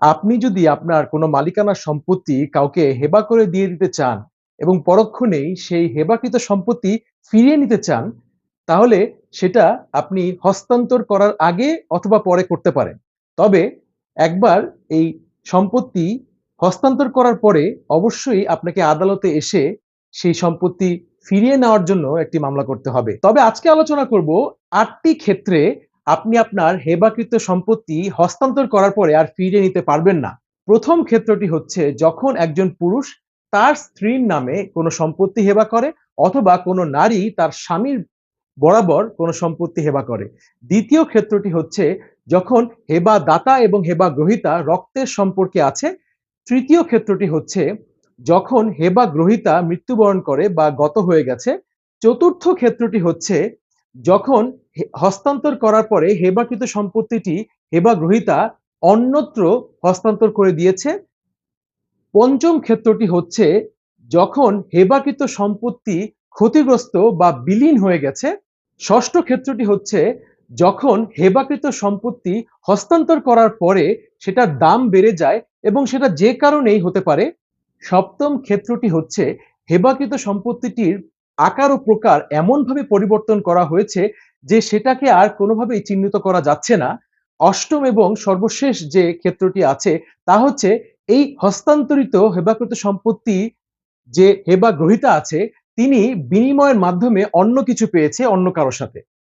আপনি যদি আপনার কোনো মালিকানার সম্পত্তি কাউকে হেবা করে দিয়ে দিতে চান এবং পরক্ষণেই সেই হেবাকৃত সম্পত্তি ফিরিয়ে নিতে চান, তাহলে সেটা আপনি হস্তান্তর করার আগে অথবা পরে করতে পারেন। তবে একবার এই সম্পত্তি হস্তান্তর করার পরে অবশ্যই আপনাকে আদালতে এসে সেই সম্পত্তি ফিরিয়ে নেওয়ার জন্য একটি মামলা করতে হবে। তবে আজকে আলোচনা করব ৮টি ক্ষেত্রে আপনি আপনার হেবাকৃত সম্পত্তি হস্তান্তর করার পরে আর ফিরিয়ে নিতে পারবেন না। প্রথম ক্ষেত্রটি হচ্ছে যখন একজন পুরুষ তার স্ত্রীর নামে কোনো সম্পত্তি হেবা করে অথবা কোনো নারী তার স্বামীর বরাবর কোনো সম্পত্তি হেবা করে। দ্বিতীয় ক্ষেত্রটি হচ্ছে যখন হেবা দাতা এবং হেবা গ্রহীতা রক্তের সম্পর্কে আছে। তৃতীয় ক্ষেত্রটি হচ্ছে যখন হেবা গ্রহীতা মৃত্যুবরণ করে বা গত হয়ে গেছে। চতুর্থ ক্ষেত্রটি হচ্ছে যখন হস্তান্তর করার পরে হেবাকৃত সম্পত্তিটি হেবা গ্রহীতা অন্যত্র হস্তান্তর করে দিয়েছে। পঞ্চম ক্ষেত্রটি হচ্ছে যখন হেবাকৃত সম্পত্তি ক্ষতিগ্রস্ত বা বিলীন হয়ে গেছে। ষষ্ঠ ক্ষেত্রটি হচ্ছে যখন হেবাকৃত সম্পত্তি হস্তান্তর করার পরে সেটার দাম বেড়ে যায় এবং সেটা যে কারণেই হতে পারে। সপ্তম ক্ষেত্রটি হচ্ছে হেবাকৃত সম্পত্তিটির আকার ও প্রকার এমনভাবে পরিবর্তন করা হয়েছে যে সেটাকে আর কোনোভাবেই চিহ্নিত করা যাচ্ছে না। অষ্টম এবং সর্বশেষ যে ক্ষেত্রটি আছে তা হচ্ছে এই হস্তান্তরিত হেবাকৃত সম্পত্তি যে হেবা গ্রহীতা আছে তিনি বিনিময়ের মাধ্যমে অন্য কিছু পেয়েছে অন্য কারোর সাথে।